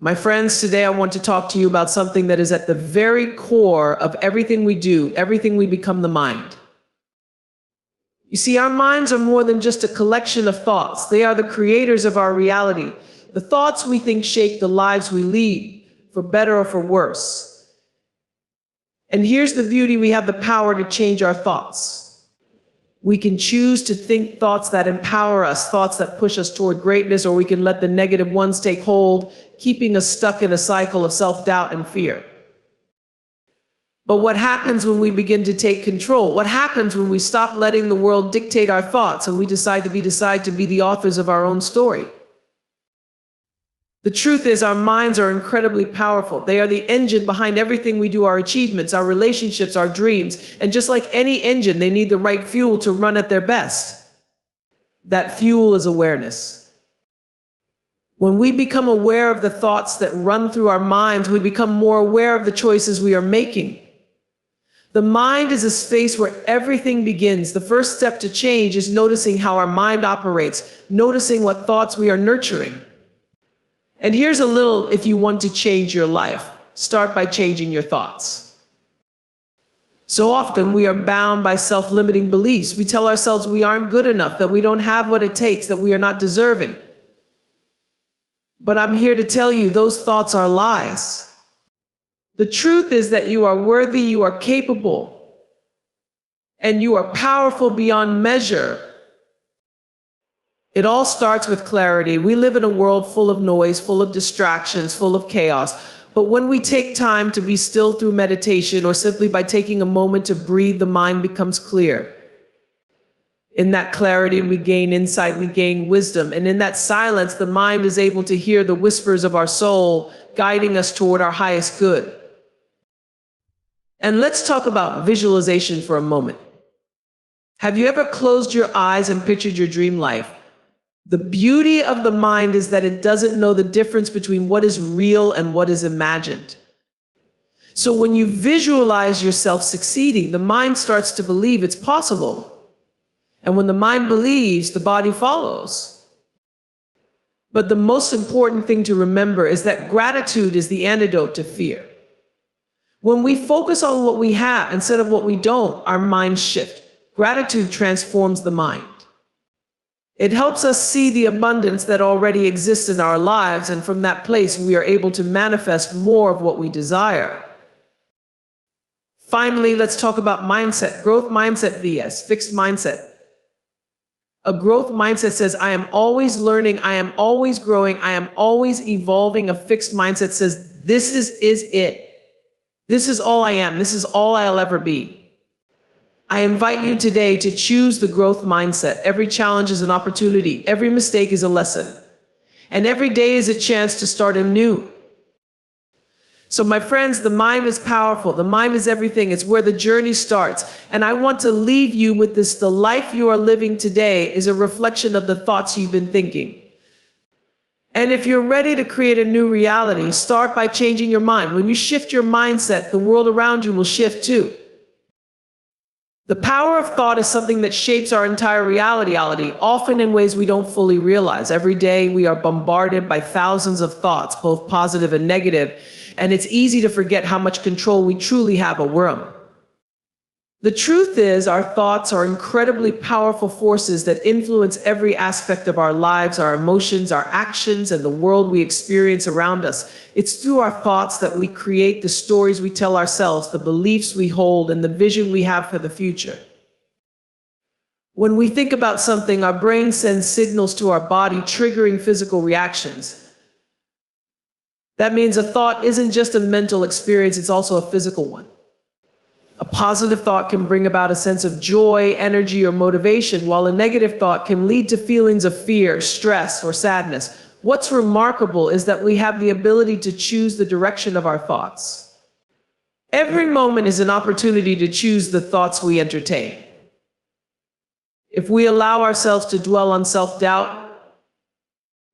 My friends, today I want to talk to you about something that is at the very core of everything we do, everything we become: the mind. You see, our minds are more than just a collection of thoughts. They are the creators of our reality. The thoughts we think shape the lives we lead, for better or for worse. And here's the beauty: we have the power to change our thoughts. We can choose to think thoughts that empower us, thoughts that push us toward greatness, or we can let the negative ones take hold, keeping us stuck in a cycle of self-doubt and fear. But what happens when we begin to take control? What happens when we stop letting the world dictate our thoughts and we decide to be the authors of our own story? The truth is, our minds are incredibly powerful. They are the engine behind everything we do: our achievements, our relationships, our dreams. And just like any engine, they need the right fuel to run at their best. That fuel is awareness. When we become aware of the thoughts that run through our minds, we become more aware of the choices we are making. The mind is a space where everything begins. The first step to change is noticing how our mind operates, noticing what thoughts we are nurturing. And here's a little: if you want to change your life, start by changing your thoughts. So often we are bound by self-limiting beliefs. We tell ourselves we aren't good enough, that we don't have what it takes, that we are not deserving. But I'm here to tell you, those thoughts are lies. The truth is that you are worthy, you are capable, and you are powerful beyond measure. It all starts with clarity. We live in a world full of noise, full of distractions, full of chaos. But when we take time to be still through meditation, or simply by taking a moment to breathe, the mind becomes clear. In that clarity, we gain insight, we gain wisdom. And in that silence, the mind is able to hear the whispers of our soul, guiding us toward our highest good. And let's talk about visualization for a moment. Have you ever closed your eyes and pictured your dream life? The beauty of the mind is that it doesn't know the difference between what is real and what is imagined. So when you visualize yourself succeeding, the mind starts to believe it's possible. And when the mind believes, the body follows. But the most important thing to remember is that gratitude is the antidote to fear. When we focus on what we have instead of what we don't, our minds shift. Gratitude transforms the mind. It helps us see the abundance that already exists in our lives, and from that place we are able to manifest more of what we desire. Finally, let's talk about mindset. Growth mindset vs. fixed mindset. A growth mindset says, I am always learning, I am always growing, I am always evolving. A fixed mindset says, this is it. This is all I am. This is all I'll ever be. I invite you today to choose the growth mindset. Every challenge is an opportunity. Every mistake is a lesson. And every day is a chance to start anew. So my friends, the mind is powerful. The mind is everything. It's where the journey starts. And I want to leave you with this: the life you are living today is a reflection of the thoughts you've been thinking. And if you're ready to create a new reality, start by changing your mind. When you shift your mindset, the world around you will shift too. The power of thought is something that shapes our entire reality, often in ways we don't fully realize. Every day we are bombarded by thousands of thoughts, both positive and negative, and it's easy to forget how much control we truly have over them. The truth is, our thoughts are incredibly powerful forces that influence every aspect of our lives, our emotions, our actions, and the world we experience around us. It's through our thoughts that we create the stories we tell ourselves, the beliefs we hold, and the vision we have for the future. When we think about something, our brain sends signals to our body, triggering physical reactions. That means a thought isn't just a mental experience, it's also a physical one. A positive thought can bring about a sense of joy, energy, or motivation, while a negative thought can lead to feelings of fear, stress, or sadness. What's remarkable is that we have the ability to choose the direction of our thoughts. Every moment is an opportunity to choose the thoughts we entertain. If we allow ourselves to dwell on self-doubt,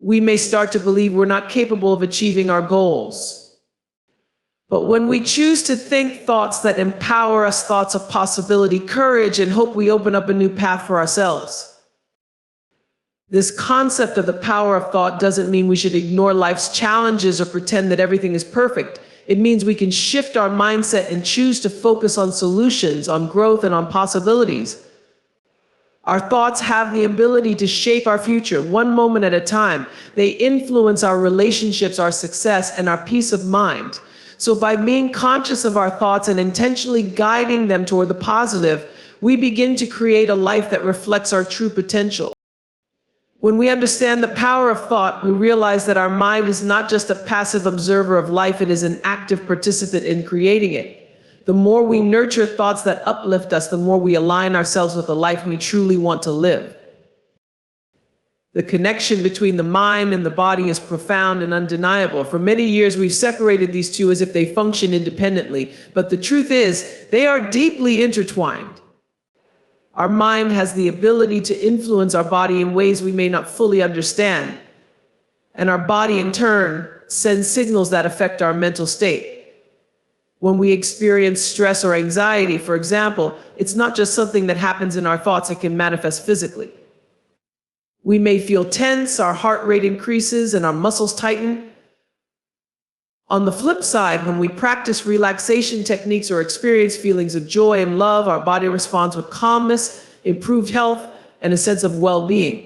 we may start to believe we're not capable of achieving our goals. But when we choose to think thoughts that empower us, thoughts of possibility, courage, and hope, we open up a new path for ourselves. This concept of the power of thought doesn't mean we should ignore life's challenges or pretend that everything is perfect. It means we can shift our mindset and choose to focus on solutions, on growth, and on possibilities. Our thoughts have the ability to shape our future one moment at a time. They influence our relationships, our success, and our peace of mind. So by being conscious of our thoughts and intentionally guiding them toward the positive, we begin to create a life that reflects our true potential. When we understand the power of thought, we realize that our mind is not just a passive observer of life, it is an active participant in creating it. The more we nurture thoughts that uplift us, the more we align ourselves with the life we truly want to live. The connection between the mind and the body is profound and undeniable. For many years, we've separated these two as if they function independently, but the truth is, they are deeply intertwined. Our mind has the ability to influence our body in ways we may not fully understand. And our body, in turn, sends signals that affect our mental state. When we experience stress or anxiety, for example, it's not just something that happens in our thoughts, it can manifest physically. We may feel tense, our heart rate increases, and our muscles tighten. On the flip side, when we practice relaxation techniques or experience feelings of joy and love, our body responds with calmness, improved health, and a sense of well-being.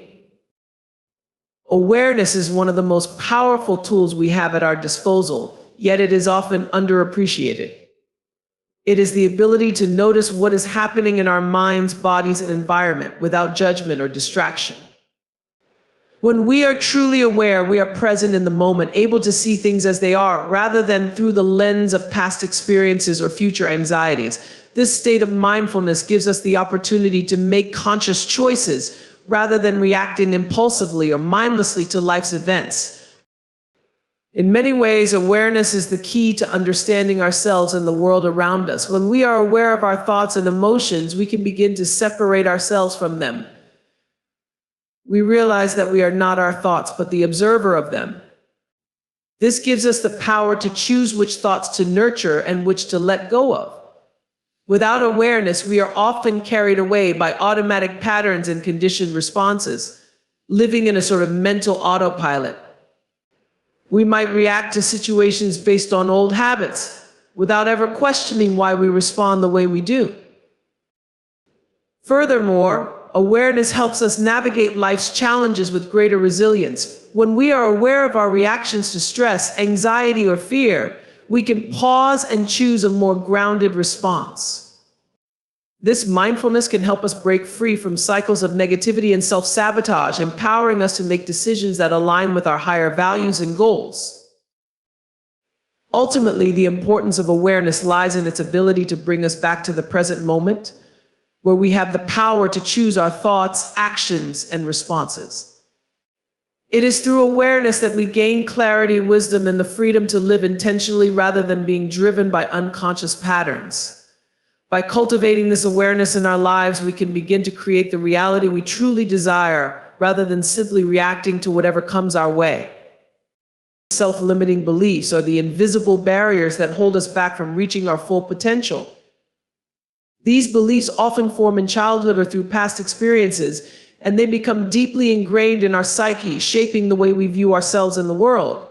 Awareness is one of the most powerful tools we have at our disposal, yet it is often underappreciated. It is the ability to notice what is happening in our minds, bodies, and environment without judgment or distraction. When we are truly aware, we are present in the moment, able to see things as they are, rather than through the lens of past experiences or future anxieties. This state of mindfulness gives us the opportunity to make conscious choices, rather than reacting impulsively or mindlessly to life's events. In many ways, awareness is the key to understanding ourselves and the world around us. When we are aware of our thoughts and emotions, we can begin to separate ourselves from them. We realize that we are not our thoughts, but the observer of them. This gives us the power to choose which thoughts to nurture and which to let go of. Without awareness, we are often carried away by automatic patterns and conditioned responses, living in a sort of mental autopilot. We might react to situations based on old habits, without ever questioning why we respond the way we do. Furthermore, awareness helps us navigate life's challenges with greater resilience. When we are aware of our reactions to stress, anxiety, or fear, we can pause and choose a more grounded response. This mindfulness can help us break free from cycles of negativity and self-sabotage, empowering us to make decisions that align with our higher values and goals. Ultimately, the importance of awareness lies in its ability to bring us back to the present moment, where we have the power to choose our thoughts, actions, and responses. It is through awareness that we gain clarity, wisdom, and the freedom to live intentionally rather than being driven by unconscious patterns. By cultivating this awareness in our lives, we can begin to create the reality we truly desire, rather than simply reacting to whatever comes our way. Self-limiting beliefs are the invisible barriers that hold us back from reaching our full potential. These beliefs often form in childhood or through past experiences, and they become deeply ingrained in our psyche, shaping the way we view ourselves in the world.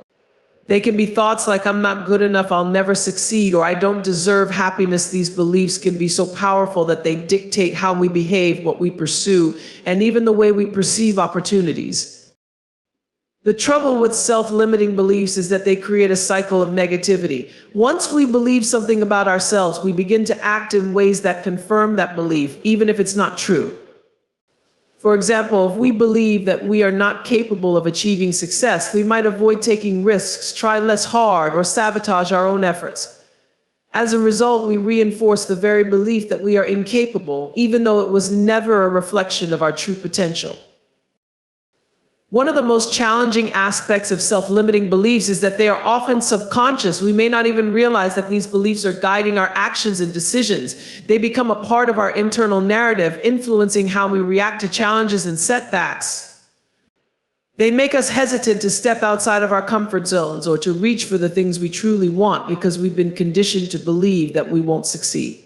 They can be thoughts like, "I'm not good enough, I'll never succeed," or "I don't deserve happiness." These beliefs can be so powerful that they dictate how we behave, what we pursue, and even the way we perceive opportunities. The trouble with self-limiting beliefs is that they create a cycle of negativity. Once we believe something about ourselves, we begin to act in ways that confirm that belief, even if it's not true. For example, if we believe that we are not capable of achieving success, we might avoid taking risks, try less hard, or sabotage our own efforts. As a result, we reinforce the very belief that we are incapable, even though it was never a reflection of our true potential. One of the most challenging aspects of self-limiting beliefs is that they are often subconscious. We may not even realize that these beliefs are guiding our actions and decisions. They become a part of our internal narrative, influencing how we react to challenges and setbacks. They make us hesitant to step outside of our comfort zones or to reach for the things we truly want because we've been conditioned to believe that we won't succeed.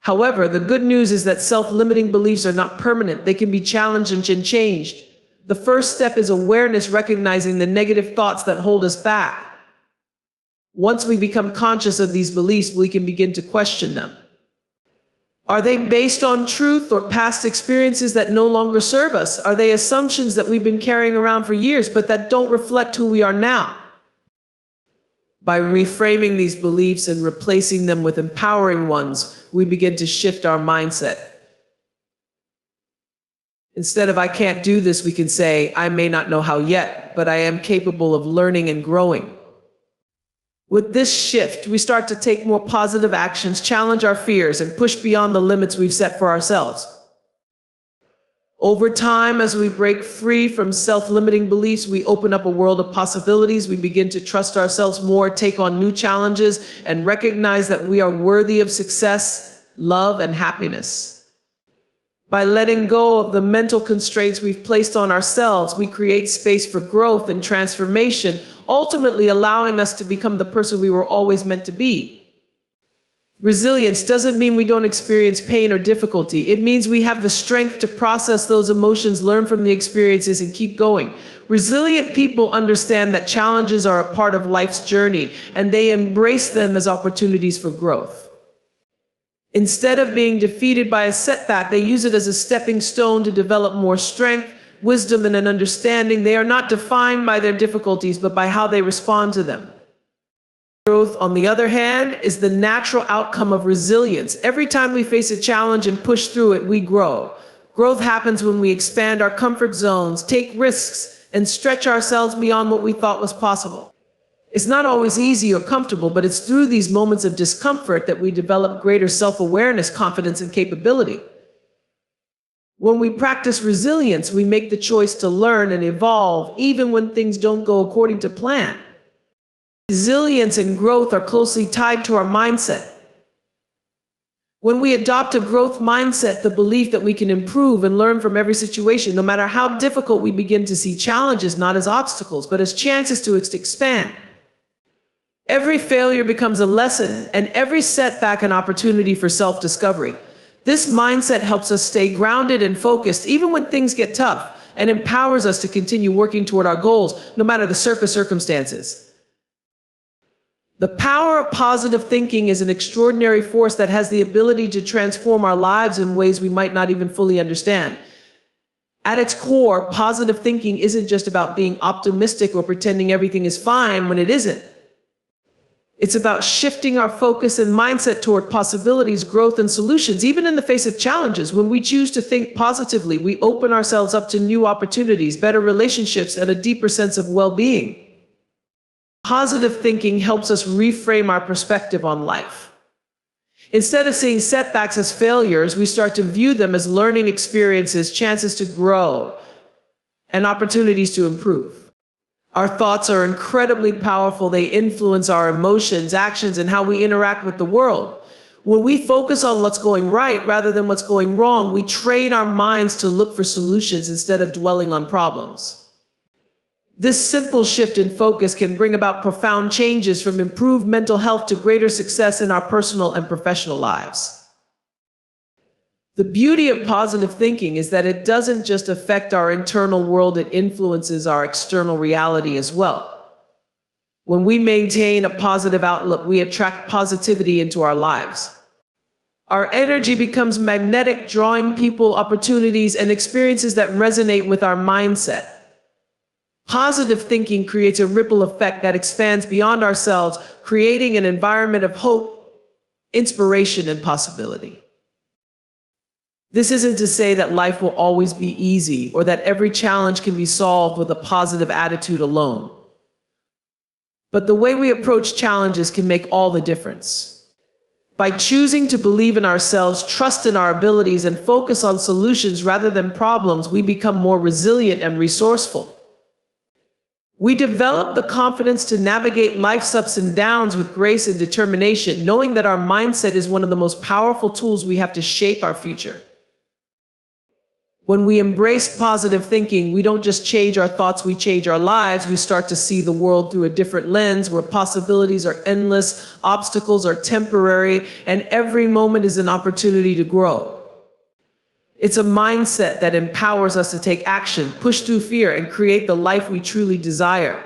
However, the good news is that self-limiting beliefs are not permanent. They can be challenged and changed. The first step is awareness, recognizing the negative thoughts that hold us back. Once we become conscious of these beliefs, we can begin to question them. Are they based on truth or past experiences that no longer serve us? Are they assumptions that we've been carrying around for years but that don't reflect who we are now? By reframing these beliefs and replacing them with empowering ones, we begin to shift our mindset. Instead of "I can't do this," we can say, "I may not know how yet, but I am capable of learning and growing." With this shift, we start to take more positive actions, challenge our fears, and push beyond the limits we've set for ourselves. Over time, as we break free from self-limiting beliefs, we open up a world of possibilities. We begin to trust ourselves more, take on new challenges, and recognize that we are worthy of success, love, and happiness. By letting go of the mental constraints we've placed on ourselves, we create space for growth and transformation, ultimately allowing us to become the person we were always meant to be. Resilience doesn't mean we don't experience pain or difficulty. It means we have the strength to process those emotions, learn from the experiences, and keep going. Resilient people understand that challenges are a part of life's journey, and they embrace them as opportunities for growth. Instead of being defeated by a setback, they use it as a stepping stone to develop more strength, wisdom, and an understanding. They are not defined by their difficulties, but by how they respond to them. Growth, on the other hand, is the natural outcome of resilience. Every time we face a challenge and push through it, we grow. Growth happens when we expand our comfort zones, take risks, and stretch ourselves beyond what we thought was possible. It's not always easy or comfortable, but it's through these moments of discomfort that we develop greater self-awareness, confidence, and capability. When we practice resilience, we make the choice to learn and evolve, even when things don't go according to plan. Resilience and growth are closely tied to our mindset. When we adopt a growth mindset, the belief that we can improve and learn from every situation, no matter how difficult, we begin to see challenges not as obstacles, but as chances to expand. Every failure becomes a lesson, and every setback an opportunity for self-discovery. This mindset helps us stay grounded and focused even when things get tough, and empowers us to continue working toward our goals, no matter the surface circumstances. The power of positive thinking is an extraordinary force that has the ability to transform our lives in ways we might not even fully understand. At its core, positive thinking isn't just about being optimistic or pretending everything is fine when it isn't. It's about shifting our focus and mindset toward possibilities, growth, and solutions, even in the face of challenges. When we choose to think positively, we open ourselves up to new opportunities, better relationships, and a deeper sense of well-being. Positive thinking helps us reframe our perspective on life. Instead of seeing setbacks as failures, we start to view them as learning experiences, chances to grow, and opportunities to improve. Our thoughts are incredibly powerful. They influence our emotions, actions, and how we interact with the world. When we focus on what's going right rather than what's going wrong, we train our minds to look for solutions instead of dwelling on problems. This simple shift in focus can bring about profound changes, from improved mental health to greater success in our personal and professional lives. The beauty of positive thinking is that it doesn't just affect our internal world, it influences our external reality as well. When we maintain a positive outlook, we attract positivity into our lives. Our energy becomes magnetic, drawing people, opportunities, and experiences that resonate with our mindset. Positive thinking creates a ripple effect that expands beyond ourselves, creating an environment of hope, inspiration, and possibility. This isn't to say that life will always be easy or that every challenge can be solved with a positive attitude alone. But the way we approach challenges can make all the difference. By choosing to believe in ourselves, trust in our abilities, and focus on solutions rather than problems, we become more resilient and resourceful. We develop the confidence to navigate life's ups and downs with grace and determination, knowing that our mindset is one of the most powerful tools we have to shape our future. When we embrace positive thinking, we don't just change our thoughts, we change our lives. We start to see the world through a different lens where possibilities are endless, obstacles are temporary, and every moment is an opportunity to grow. It's a mindset that empowers us to take action, push through fear, and create the life we truly desire.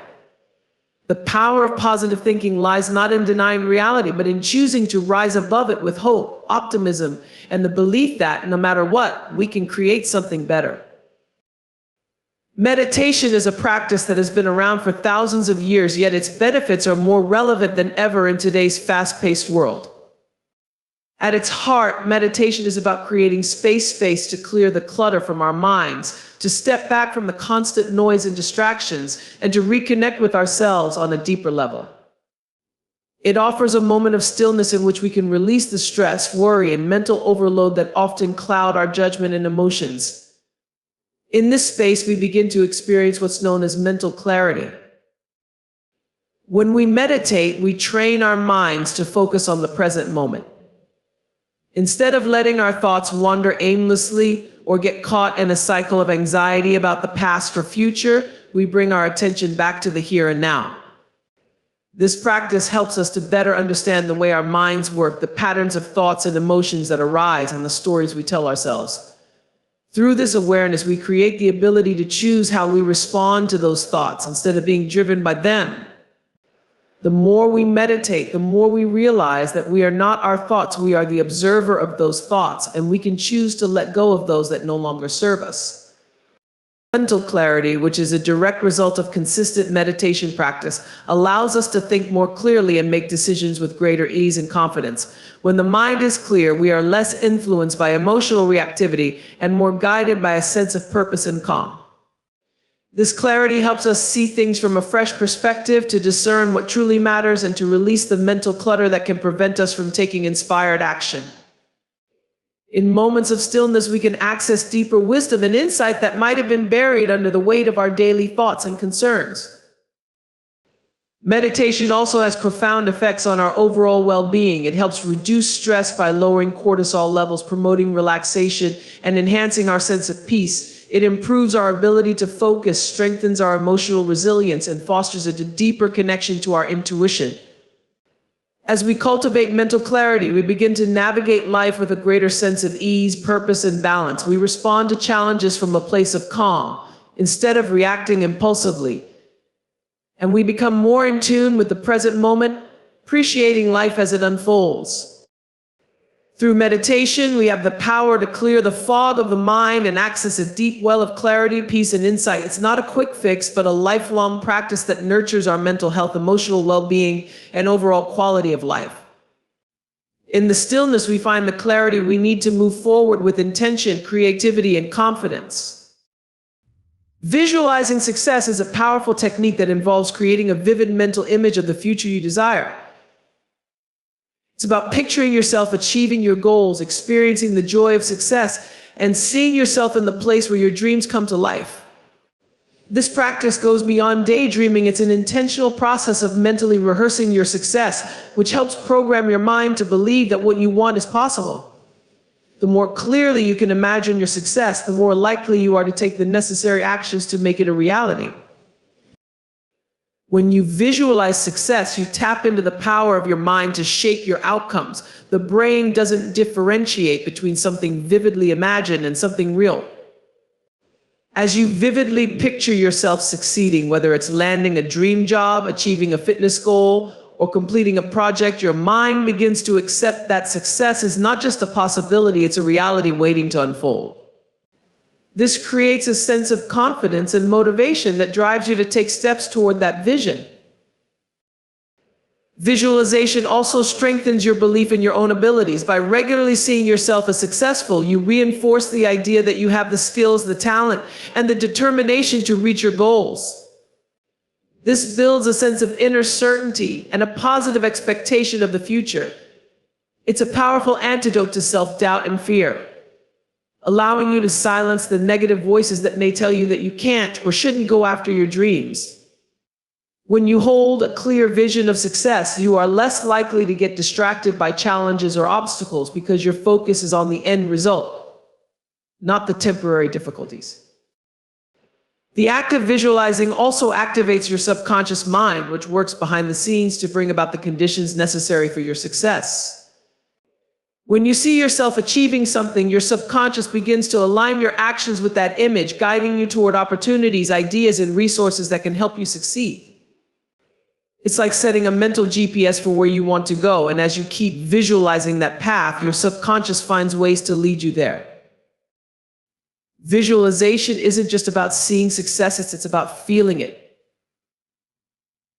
The power of positive thinking lies not in denying reality, but in choosing to rise above it with hope, optimism, and the belief that, no matter what, we can create something better. Meditation is a practice that has been around for thousands of years, yet its benefits are more relevant than ever in today's fast-paced world. At its heart, meditation is about creating space to clear the clutter from our minds, to step back from the constant noise and distractions, and to reconnect with ourselves on a deeper level. It offers a moment of stillness in which we can release the stress, worry, and mental overload that often cloud our judgment and emotions. In this space, we begin to experience what's known as mental clarity. When we meditate, we train our minds to focus on the present moment. Instead of letting our thoughts wander aimlessly or get caught in a cycle of anxiety about the past or future, we bring our attention back to the here and now. This practice helps us to better understand the way our minds work, the patterns of thoughts and emotions that arise, and the stories we tell ourselves. Through this awareness, we create the ability to choose how we respond to those thoughts instead of being driven by them. The more we meditate, the more we realize that we are not our thoughts, we are the observer of those thoughts, and we can choose to let go of those that no longer serve us. Mental clarity, which is a direct result of consistent meditation practice, allows us to think more clearly and make decisions with greater ease and confidence. When the mind is clear, we are less influenced by emotional reactivity and more guided by a sense of purpose and calm. This clarity helps us see things from a fresh perspective, to discern what truly matters, and to release the mental clutter that can prevent us from taking inspired action. In moments of stillness, we can access deeper wisdom and insight that might have been buried under the weight of our daily thoughts and concerns. Meditation also has profound effects on our overall well-being. It helps reduce stress by lowering cortisol levels, promoting relaxation, and enhancing our sense of peace. It improves our ability to focus, strengthens our emotional resilience, and fosters a deeper connection to our intuition. As we cultivate mental clarity, we begin to navigate life with a greater sense of ease, purpose, and balance. We respond to challenges from a place of calm, instead of reacting impulsively. And we become more in tune with the present moment, appreciating life as it unfolds. Through meditation, we have the power to clear the fog of the mind and access a deep well of clarity, peace, and insight. It's not a quick fix, but a lifelong practice that nurtures our mental health, emotional well-being, and overall quality of life. In the stillness, we find the clarity we need to move forward with intention, creativity, and confidence. Visualizing success is a powerful technique that involves creating a vivid mental image of the future you desire. It's about picturing yourself achieving your goals, experiencing the joy of success, and seeing yourself in the place where your dreams come to life. This practice goes beyond daydreaming. It's an intentional process of mentally rehearsing your success, which helps program your mind to believe that what you want is possible. The more clearly you can imagine your success, the more likely you are to take the necessary actions to make it a reality. When you visualize success, you tap into the power of your mind to shape your outcomes. The brain doesn't differentiate between something vividly imagined and something real. As you vividly picture yourself succeeding, whether it's landing a dream job, achieving a fitness goal, or completing a project, your mind begins to accept that success is not just a possibility, it's a reality waiting to unfold. This creates a sense of confidence and motivation that drives you to take steps toward that vision. Visualization also strengthens your belief in your own abilities. By regularly seeing yourself as successful, you reinforce the idea that you have the skills, the talent, and the determination to reach your goals. This builds a sense of inner certainty and a positive expectation of the future. It's a powerful antidote to self-doubt and fear, allowing you to silence the negative voices that may tell you that you can't or shouldn't go after your dreams. When you hold a clear vision of success, you are less likely to get distracted by challenges or obstacles because your focus is on the end result. not the temporary difficulties. The act of visualizing also activates your subconscious mind, which works behind the scenes to bring about the conditions necessary for your success. When you see yourself achieving something, your subconscious begins to align your actions with that image, guiding you toward opportunities, ideas, and resources that can help you succeed. It's like setting a mental GPS for where you want to go, and as you keep visualizing that path, your subconscious finds ways to lead you there. Visualization isn't just about seeing success, it's about feeling it.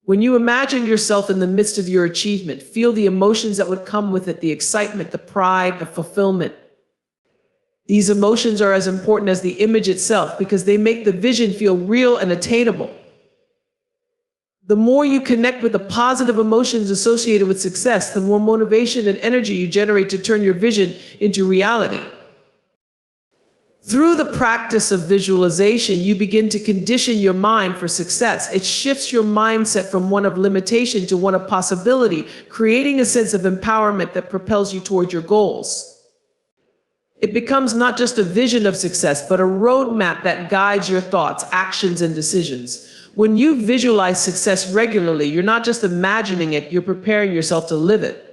When you imagine yourself in the midst of your achievement, feel the emotions that would come with it, the excitement, the pride, the fulfillment. These emotions are as important as the image itself because they make the vision feel real and attainable. The more you connect with the positive emotions associated with success, the more motivation and energy you generate to turn your vision into reality. Through the practice of visualization, you begin to condition your mind for success. It shifts your mindset from one of limitation to one of possibility, creating a sense of empowerment that propels you toward your goals. It becomes not just a vision of success, but a roadmap that guides your thoughts, actions, and decisions. When you visualize success regularly, you're not just imagining it, you're preparing yourself to live it.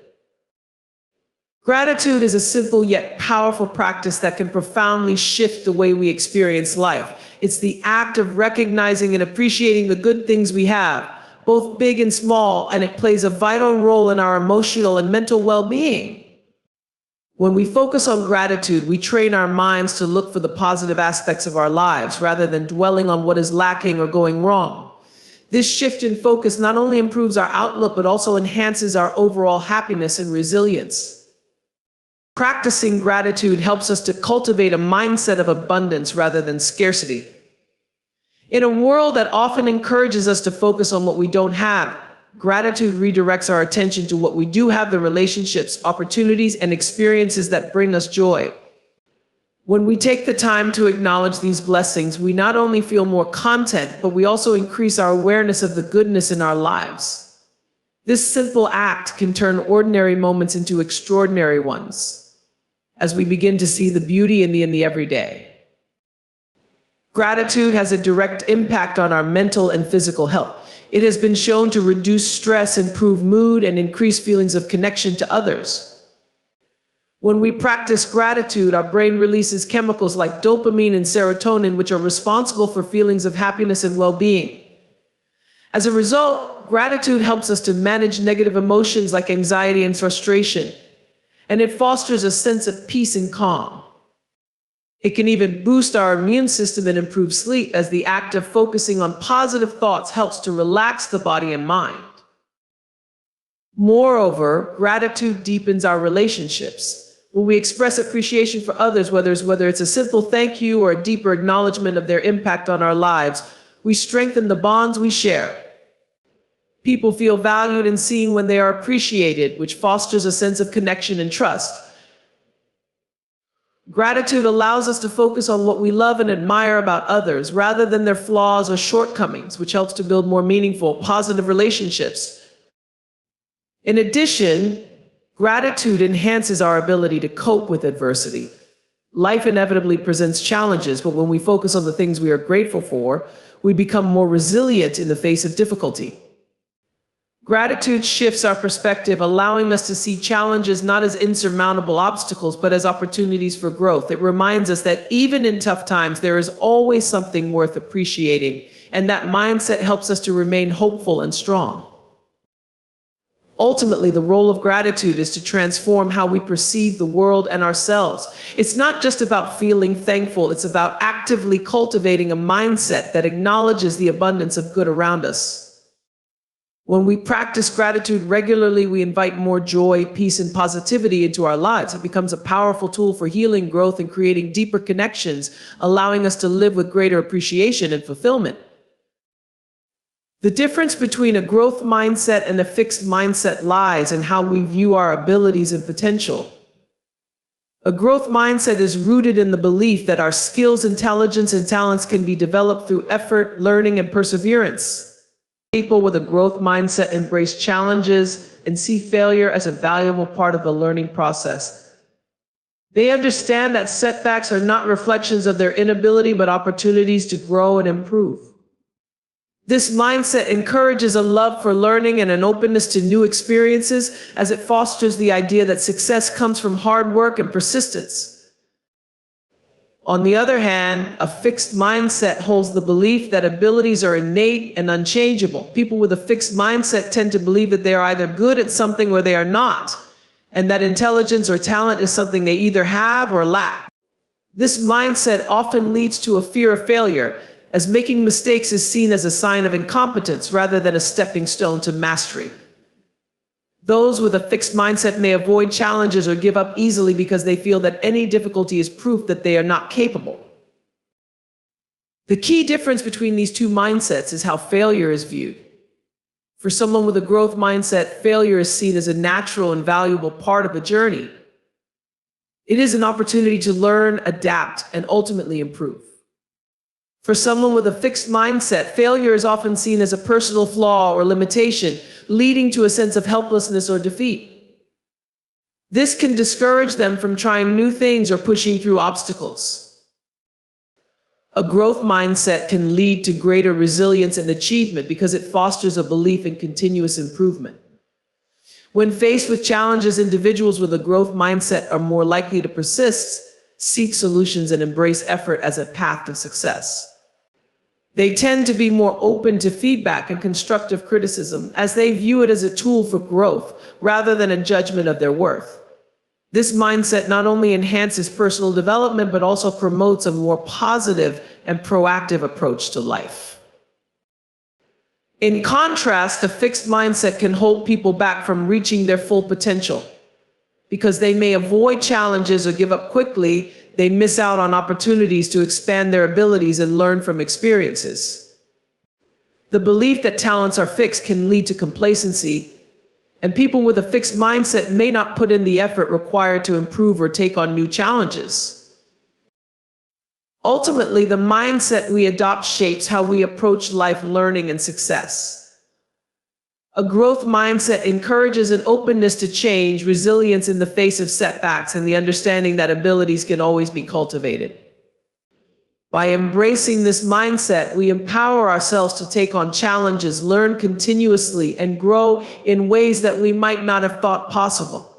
Gratitude is a simple yet powerful practice that can profoundly shift the way we experience life. It's the act of recognizing and appreciating the good things we have, both big and small, and it plays a vital role in our emotional and mental well-being. When we focus on gratitude, we train our minds to look for the positive aspects of our lives rather than dwelling on what is lacking or going wrong. This shift in focus not only improves our outlook, but also enhances our overall happiness and resilience. Practicing gratitude helps us to cultivate a mindset of abundance rather than scarcity. In a world that often encourages us to focus on what we don't have, gratitude redirects our attention to what we do have, the relationships, opportunities, and experiences that bring us joy. When we take the time to acknowledge these blessings, we not only feel more content, but we also increase our awareness of the goodness in our lives. This simple act can turn ordinary moments into extraordinary ones, as we begin to see the beauty in the everyday. Gratitude has a direct impact on our mental and physical health. It has been shown to reduce stress, improve mood, and increase feelings of connection to others. When we practice gratitude, our brain releases chemicals like dopamine and serotonin, which are responsible for feelings of happiness and well-being. As a result, gratitude helps us to manage negative emotions like anxiety and frustration, and it fosters a sense of peace and calm. It can even boost our immune system and improve sleep, as the act of focusing on positive thoughts helps to relax the body and mind. Moreover, gratitude deepens our relationships. When we express appreciation for others, whether it's a simple thank you or a deeper acknowledgement of their impact on our lives, we strengthen the bonds we share. People feel valued and seen when they are appreciated, which fosters a sense of connection and trust. Gratitude allows us to focus on what we love and admire about others rather than their flaws or shortcomings, which helps to build more meaningful, positive relationships. In addition, gratitude enhances our ability to cope with adversity. Life inevitably presents challenges, but when we focus on the things we are grateful for, we become more resilient in the face of difficulty. Gratitude shifts our perspective, allowing us to see challenges not as insurmountable obstacles, but as opportunities for growth. It reminds us that even in tough times, there is always something worth appreciating, and that mindset helps us to remain hopeful and strong. Ultimately, the role of gratitude is to transform how we perceive the world and ourselves. It's not just about feeling thankful, it's about actively cultivating a mindset that acknowledges the abundance of good around us. When we practice gratitude regularly, we invite more joy, peace, and positivity into our lives. It becomes a powerful tool for healing, growth, and creating deeper connections, allowing us to live with greater appreciation and fulfillment. The difference between a growth mindset and a fixed mindset lies in how we view our abilities and potential. A growth mindset is rooted in the belief that our skills, intelligence, and talents can be developed through effort, learning, and perseverance. People with a growth mindset embrace challenges and see failure as a valuable part of the learning process. They understand that setbacks are not reflections of their inability, but opportunities to grow and improve. This mindset encourages a love for learning and an openness to new experiences, as it fosters the idea that success comes from hard work and persistence. On the other hand, a fixed mindset holds the belief that abilities are innate and unchangeable. People with a fixed mindset tend to believe that they are either good at something or they are not, and that intelligence or talent is something they either have or lack. This mindset often leads to a fear of failure, as making mistakes is seen as a sign of incompetence rather than a stepping stone to mastery. Those with a fixed mindset may avoid challenges or give up easily because they feel that any difficulty is proof that they are not capable. The key difference between these two mindsets is how failure is viewed. For someone with a growth mindset, failure is seen as a natural and valuable part of the journey. It is an opportunity to learn, adapt, and ultimately improve. For someone with a fixed mindset, failure is often seen as a personal flaw or limitation, leading to a sense of helplessness or defeat. This can discourage them from trying new things or pushing through obstacles. A growth mindset can lead to greater resilience and achievement because it fosters a belief in continuous improvement. When faced with challenges, individuals with a growth mindset are more likely to persist, seek solutions, and embrace effort as a path to success. They tend to be more open to feedback and constructive criticism, as they view it as a tool for growth rather than a judgment of their worth. This mindset not only enhances personal development, but also promotes a more positive and proactive approach to life. In contrast, a fixed mindset can hold people back from reaching their full potential. Because they may avoid challenges or give up quickly, they miss out on opportunities to expand their abilities and learn from experiences. The belief that talents are fixed can lead to complacency, and people with a fixed mindset may not put in the effort required to improve or take on new challenges. Ultimately, the mindset we adopt shapes how we approach life, learning, and success. A growth mindset encourages an openness to change, resilience in the face of setbacks, and the understanding that abilities can always be cultivated. By embracing this mindset, we empower ourselves to take on challenges, learn continuously, and grow in ways that we might not have thought possible.